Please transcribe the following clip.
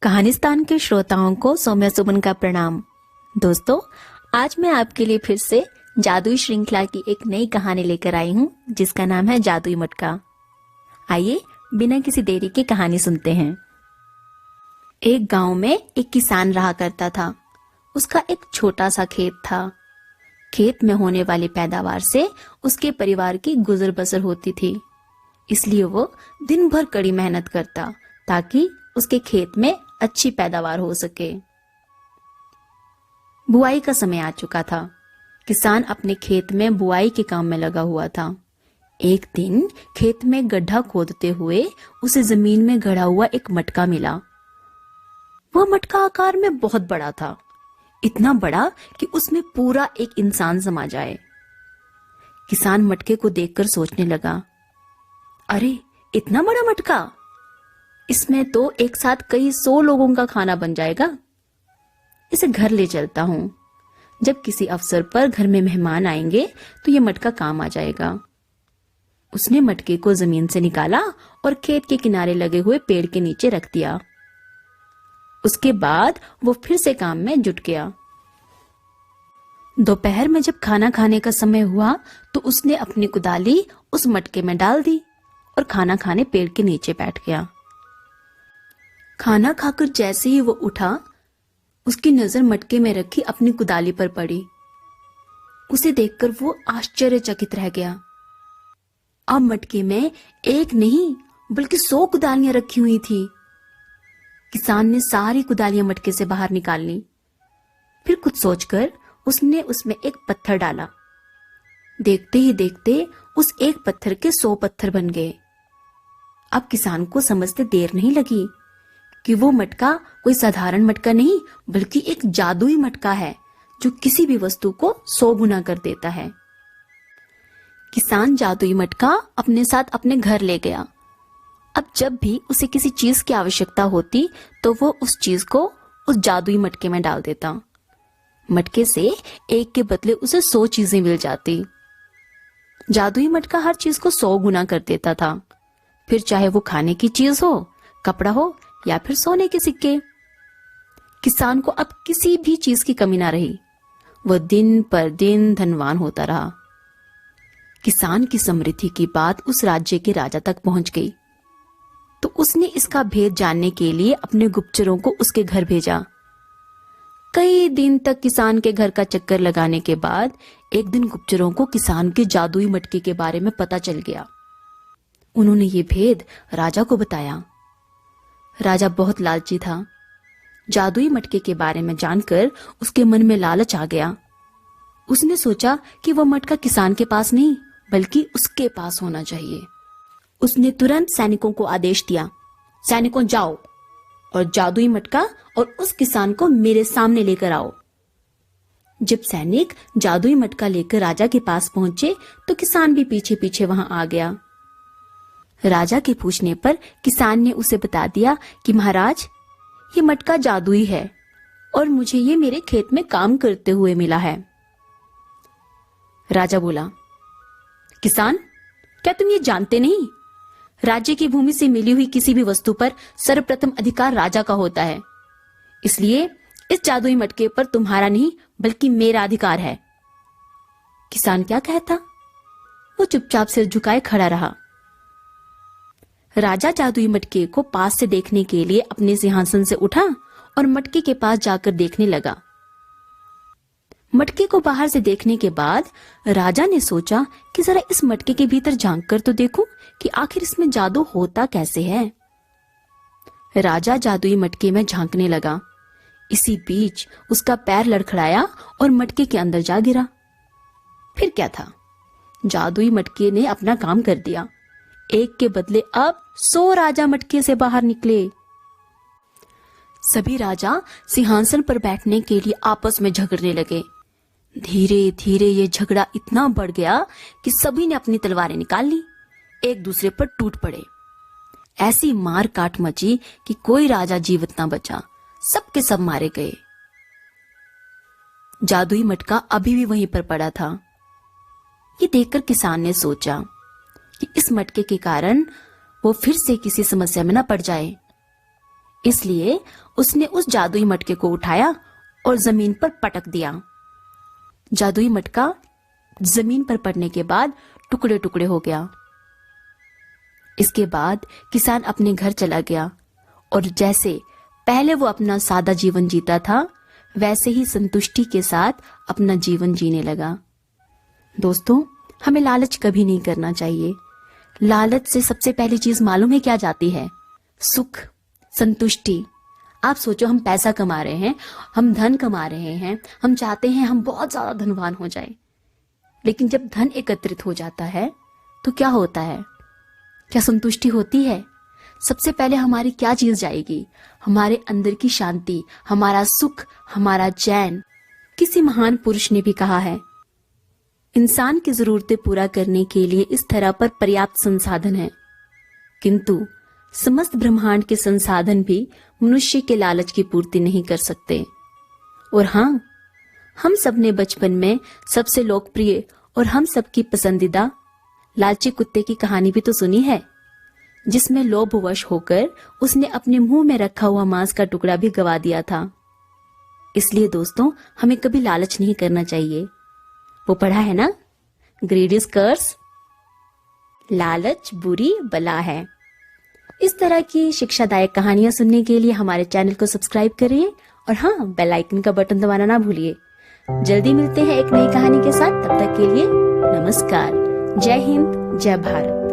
कहानिस्तान के श्रोताओं को सौम्या सुमन का प्रणाम। दोस्तों, आज मैं आपके लिए फिर से जादुई श्रृंखला की एक नई कहानी लेकर आई हूँ जिसका नाम है जादुई मटका। आइए बिना किसी देरी के कहानी सुनते हैं। एक गांव में एक किसान रहा करता था। उसका एक छोटा सा खेत था। खेत में होने वाली पैदावार से उसके परिवार की गुजर बसर होती थी, इसलिए वो दिन भर कड़ी मेहनत करता ताकि उसके खेत में अच्छी पैदावार हो सके। बुआई का समय आ चुका था। किसान अपने खेत में बुआई के काम में लगा हुआ था। एक दिन खेत में गड्ढा खोदते हुए उसे जमीन में गड़ा हुआ एक मटका मिला। वह मटका आकार में बहुत बड़ा था, इतना बड़ा कि उसमें पूरा एक इंसान समा जाए। किसान मटके को देखकर सोचने लगा, अरे इतना बड़ा मटका, इसमें तो एक साथ कई 100 लोगों का खाना बन जाएगा। इसे घर ले चलता हूं। जब किसी अवसर पर घर में मेहमान आएंगे तो ये मटका काम आ जाएगा। उसने मटके को जमीन से निकाला और खेत के किनारे लगे हुए पेड़ के नीचे रख दिया। उसके बाद वो फिर से काम में जुट गया। दोपहर में जब खाना खाने का समय हुआ तो उसने अपनी कुदाली उस मटके में डाल दी और खाना खाने पेड़ के नीचे बैठ गया। खाना खाकर जैसे ही वो उठा, उसकी नजर मटके में रखी अपनी कुदाली पर पड़ी। उसे देखकर वो आश्चर्यचकित रह गया। अब मटके में एक नहीं बल्कि 100 कुदालियां रखी हुई थी। किसान ने सारी कुदालियां मटके से बाहर निकाल ली। फिर कुछ सोचकर उसने उसमें एक पत्थर डाला। देखते ही देखते उस एक पत्थर के 100 पत्थर बन गए। अब किसान को समझते देर नहीं लगी कि वो मटका कोई साधारण मटका नहीं बल्कि एक जादुई मटका है जो किसी भी वस्तु को 100 गुना कर देता है। किसान जादुई मटका अपने साथ अपने घर ले गया। अब जब भी उसे किसी चीज की आवश्यकता होती तो वो उस चीज को उस जादुई मटके में डाल देता। मटके से एक के बदले उसे 100 चीजें मिल जाती। जादुई मटका हर चीज को 100 गुना कर देता था, फिर चाहे वो खाने की चीज हो, कपड़ा हो या फिर सोने के सिक्के। किसान को अब किसी भी चीज की कमी ना रही। वह दिन पर दिन धनवान होता रहा। किसान की समृद्धि की बात उस राज्य के राजा तक पहुंच गई तो उसने इसका भेद जानने के लिए अपने गुप्तचरों को उसके घर भेजा। कई दिन तक किसान के घर का चक्कर लगाने के बाद एक दिन गुप्तचरों को किसान के जादुई मटके के बारे में पता चल गया। उन्होंने ये भेद राजा को बताया। राजा बहुत लालची था। जादुई मटके के बारे में जानकर उसके मन में लालच आ गया। उसने सोचा कि वह मटका किसान के पास नहीं बल्कि उसके पास होना चाहिए। उसने तुरंत सैनिकों को आदेश दिया, सैनिकों जाओ और जादुई मटका और उस किसान को मेरे सामने लेकर आओ। जब सैनिक जादुई मटका लेकर राजा के पास पहुंचे तो किसान भी पीछे पीछे वहां आ गया। राजा के पूछने पर किसान ने उसे बता दिया कि महाराज, ये मटका जादुई है और मुझे ये मेरे खेत में काम करते हुए मिला है। राजा बोला, किसान, क्या तुम ये जानते नहीं? राज्य की भूमि से मिली हुई किसी भी वस्तु पर सर्वप्रथम अधिकार राजा का होता है। इसलिए इस जादुई मटके पर तुम्हारा नहीं बल्कि मेरा अधिकार है। किसान क्या कहता? वो चुपचाप सिर झुकाए खड़ा रहा। राजा जादुई मटके को पास से देखने के लिए अपने सिंहासन से उठा और मटके के पास जाकर देखने लगा। मटके को बाहर से देखने के बाद राजा ने सोचा कि जरा इस मटके के भीतर झांक कर तो देखूं कि आखिर इसमें जादू होता कैसे है। राजा जादुई मटके में झांकने लगा। इसी बीच उसका पैर लड़खड़ाया और मटके के अंदर जा गिरा। फिर क्या था, जादुई मटके ने अपना काम कर दिया। एक के बदले अब 100 राजा मटके से बाहर निकले। सभी राजा सिंहासन पर बैठने के लिए आपस में झगड़ने लगे। धीरे धीरे ये झगड़ा इतना बढ़ गया कि सभी ने अपनी तलवारें निकाल ली, एक दूसरे पर टूट पड़े। ऐसी मार काट मची कि कोई राजा जीवित ना बचा, सबके सब मारे गए। जादुई मटका अभी भी वहीं पर पड़ा था। ये देखकर किसान ने सोचा कि इस मटके के कारण वो फिर से किसी समस्या में न पड़ जाए। इसलिए उसने उस जादुई मटके को उठाया और जमीन पर पटक दिया। जादुई मटका जमीन पर पड़ने के बाद टुकड़े टुकड़े हो गया। इसके बाद किसान अपने घर चला गया और जैसे पहले वो अपना सादा जीवन जीता था, वैसे ही संतुष्टि के साथ अपना जीवन जीने लगा। दोस्तों, हमें लालच कभी नहीं करना चाहिए। लालच से सबसे पहली चीज मालूम है क्या जाती है? सुख, संतुष्टि। आप सोचो, हम पैसा कमा रहे हैं, हम धन कमा रहे हैं, हम चाहते हैं हम बहुत ज्यादा धनवान हो जाए, लेकिन जब धन एकत्रित हो जाता है तो क्या होता है? क्या संतुष्टि होती है? सबसे पहले हमारी क्या चीज जाएगी? हमारे अंदर की शांति, हमारा सुख, हमारा चैन। किसी महान पुरुष ने भी कहा है, इंसान की जरूरतें पूरा करने के लिए इस तरह पर पर्याप्त संसाधन है, किंतु समस्त ब्रह्मांड के संसाधन भी मनुष्य के लालच की पूर्ति नहीं कर सकते। और हाँ, हम सबने बचपन में सबसे लोकप्रिय और हम सबकी पसंदीदा लालची कुत्ते की कहानी भी तो सुनी है, जिसमें लोभवश होकर उसने अपने मुंह में रखा हुआ मांस का टुकड़ा भी गवा दिया था। इसलिए दोस्तों, हमें कभी लालच नहीं करना चाहिए। वो पढ़ा है ना, ग्रीड इज कर्स, लालच बुरी बला है। इस तरह की शिक्षादायक कहानियां सुनने के लिए हमारे चैनल को सब्सक्राइब करिए और हाँ, बेल आइकन का बटन दबाना ना भूलिए। जल्दी मिलते हैं एक नई कहानी के साथ। तब तक के लिए नमस्कार। जय हिंद, जय भारत।